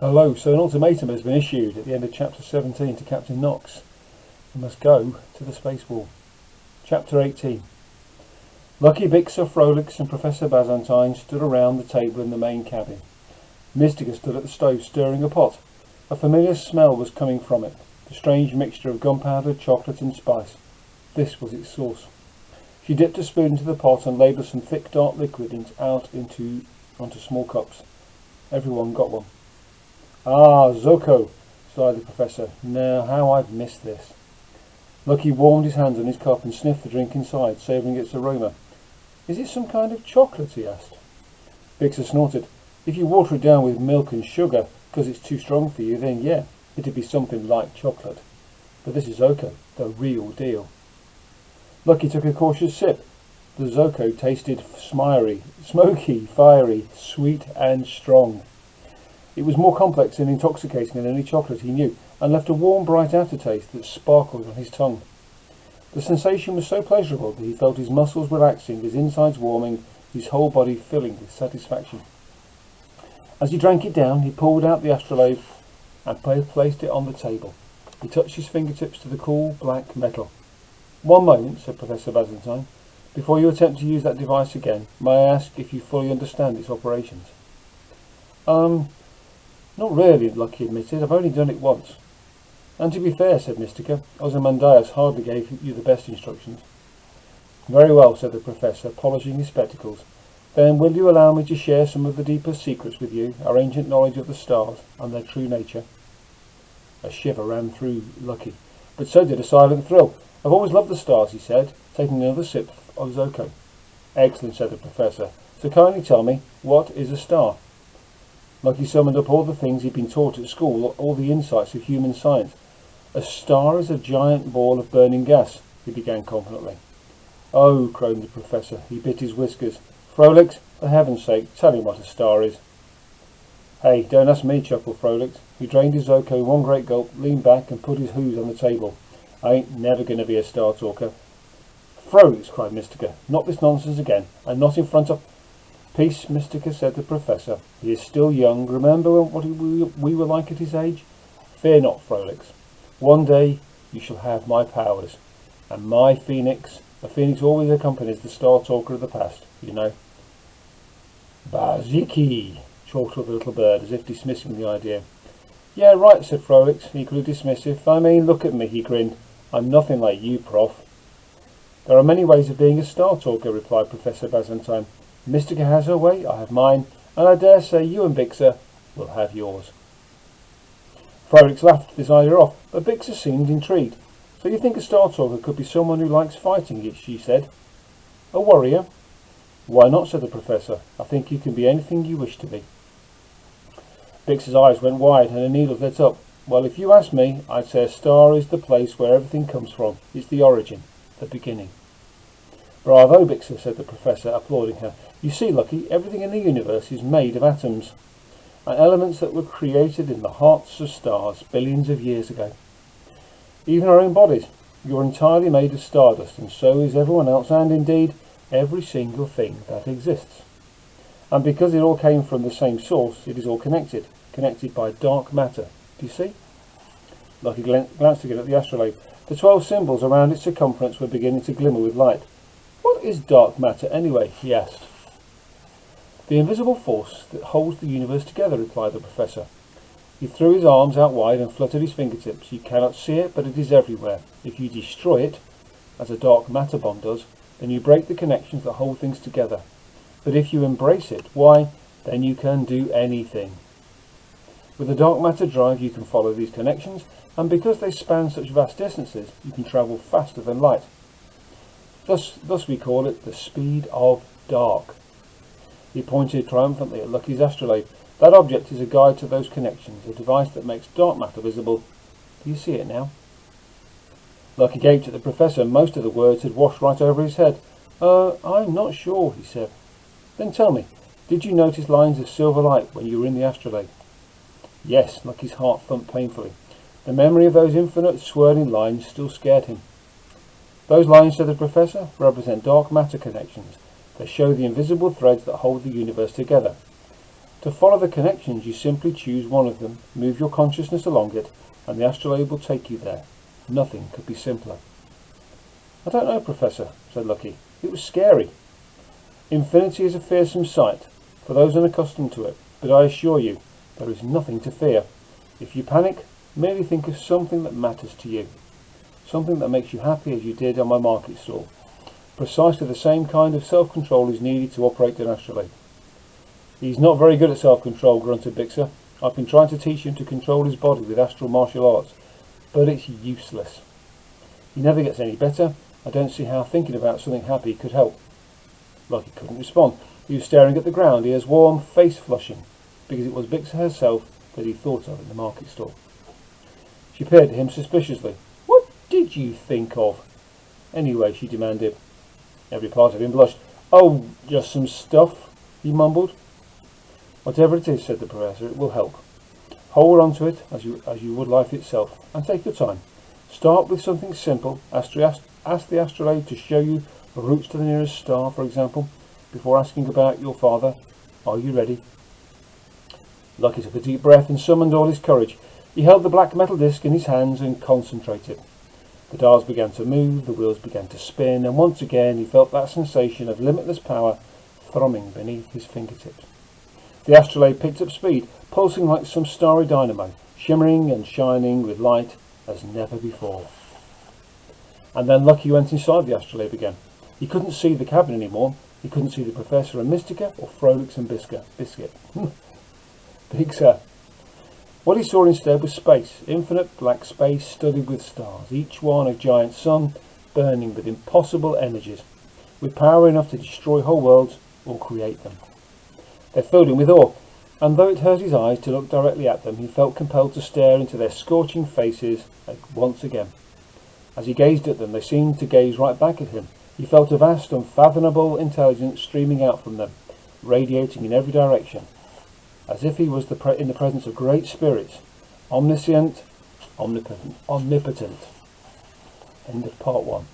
Hello, so an ultimatum has been issued at the end of Chapter 17 to Captain Knox. He must go to the space wall. Chapter 18. Lucky, Bixer, Frolix and Professor Bazantine stood around the table in the main cabin. Mystica stood at the stove stirring a pot. A familiar smell was coming from it, a strange mixture of gunpowder, chocolate and spice. This was its source. She dipped a spoon into the pot and ladled some thick dark liquid onto small cups. Everyone got one. "Ah, Zoko," sighed the Professor. "Now, how I've missed this." Lucky warmed his hands on his cup and sniffed the drink inside, savouring its aroma. "Is it some kind of chocolate?" he asked. Bixer snorted. "If you water it down with milk and sugar because it's too strong for you, then yeah, it'd be something like chocolate. But this is Zoko, the real deal." Lucky took a cautious sip. The Zoko tasted smoky, fiery, sweet and strong. It was more complex and intoxicating than any chocolate he knew, and left a warm, bright aftertaste that sparkled on his tongue. The sensation was so pleasurable that he felt his muscles relaxing, his insides warming, his whole body filling with satisfaction. As he drank it down, he pulled out the astrolabe and placed it on the table. He touched his fingertips to the cool, black metal. "One moment," said Professor Bazantine. "Before you attempt to use that device again, may I ask if you fully understand its operations?" Not really," Lucky admitted. "I've only done it once." "And to be fair," said Mystica, "Ozymandias hardly gave you the best instructions." "Very well," said the Professor, polishing his spectacles. "Then will you allow me to share some of the deeper secrets with you, our ancient knowledge of the stars and their true nature?" A shiver ran through Lucky, but so did a silent thrill. "I've always loved the stars," he said, taking another sip of Zoko. "Excellent," said the Professor. "So kindly tell me, what is a star?" Lucky summoned up all the things he'd been taught at school, all the insights of human science. "A star is a giant ball of burning gas," he began confidently. "Oh," groaned the Professor. He bit his whiskers. "Frolix, for heaven's sake, tell him what a star is." "Hey, don't ask me," chuckled Frolix. He drained his Zoko in one great gulp, leaned back and put his hooves on the table. "I ain't never going to be a star talker." "Frolix," cried Mystica, "not this nonsense again, and not in front of—" "Peace, Mystica," said the Professor. "He is still young. Remember what we were like at his age? Fear not, Frolix. One day you shall have my powers, and my phoenix. A phoenix always accompanies the star talker of the past, you know." "Baziki," chortled the little bird, as if dismissing the idea. "Yeah, right," said Frolix, equally dismissive. "I mean, look at me," he grinned. "I'm nothing like you, Prof." "There are many ways of being a star talker," replied Professor Bazantine. "Mystica has her way, I have mine, and I dare say you and Bixer will have yours." Frolix laughed this idea off, but Bixer seemed intrigued. "So you think a star talker could be someone who likes fighting," she said. "A warrior?" "Why not?" said the Professor. "I think you can be anything you wish to be." Bixer's eyes went wide and her needles lit up. "Well, if you ask me, I'd say a star is the place where everything comes from. It's the origin, the beginning." "Bravo, Bixer," said the Professor, applauding her. "You see, Lucky, everything in the universe is made of atoms, and elements that were created in the hearts of stars billions of years ago. Even our own bodies. You're entirely made of stardust, and so is everyone else, and indeed every single thing that exists. And because it all came from the same source, it is all connected by dark matter. Do you see?" Lucky glanced again at the astrolabe. The 12 symbols around its circumference were beginning to glimmer with light. "What is dark matter, anyway?" he asked. "The invisible force that holds the universe together," replied the Professor. He threw his arms out wide and fluttered his fingertips. "You cannot see it, but it is everywhere. If you destroy it, as a dark matter bomb does, then you break the connections that hold things together. But if you embrace it, why, then you can do anything. With a dark matter drive you can follow these connections, and because they span such vast distances, you can travel faster than light. Thus we call it the speed of dark." He pointed triumphantly at Lucky's astrolabe. "That object is a guide to those connections, a device that makes dark matter visible. Do you see it now?" Lucky gaped at the Professor. Most of the words had washed right over his head. I'm not sure," he said. "Then tell me, did you notice lines of silver light when you were in the astrolabe?" "Yes." Lucky's heart thumped painfully. The memory of those infinite swirling lines still scared him. "Those lines," said the Professor, "represent dark matter connections. They show the invisible threads that hold the universe together. To follow the connections, you simply choose one of them, move your consciousness along it, and the astrolabe will take you there. Nothing could be simpler. I don't know, Professor, said Lucky. It was scary. Infinity is a fearsome sight for those unaccustomed to it, but I assure you there is nothing to fear. If you panic, merely think of something that matters to you, something that makes you happy as you did on my market stall. Precisely the same kind of self-control is needed to operate an astrolabe. He's not very good at self-control, grunted Bixer. I've been trying to teach him to control his body with astral martial arts, but it's useless. He never gets any better. I don't see how thinking about something happy could help. Lucky couldn't respond. He was staring at the ground, ears warm, face flushing, because it was Bixer herself that he thought of in the market stall. She peered at him suspiciously. What did you think of? Anyway, she demanded. Every part of him blushed. Oh, just some stuff, he mumbled. Whatever it is, said the Professor, it will help. Hold on to it as you would life itself, and take your time. Start with something simple. Ask the astrolabe to show you routes to the nearest star, for example, before asking about your father. Are you ready? Lucky took a deep breath and summoned all his courage. He held the black metal disc in his hands and concentrated. The dials began to move, the wheels began to spin, and once again he felt that sensation of limitless power thrumming beneath his fingertips. The astrolabe picked up speed, pulsing like some starry dynamo, shimmering and shining with light as never before. And then Lucky went inside the astrolabe again. He couldn't see the cabin anymore. He couldn't see the Professor and Mystica or Frolix and Biscuit. Bixer. What he saw instead was space, infinite black space studded with stars, each one a giant sun burning with impossible energies, with power enough to destroy whole worlds or create them. They filled him with awe, and though it hurt his eyes to look directly at them, he felt compelled to stare into their scorching faces once again. As he gazed at them, they seemed to gaze right back at him. He felt a vast, unfathomable intelligence streaming out from them, radiating in every direction, as if he was in the presence of great spirits, omniscient, omnipotent. End of part 1.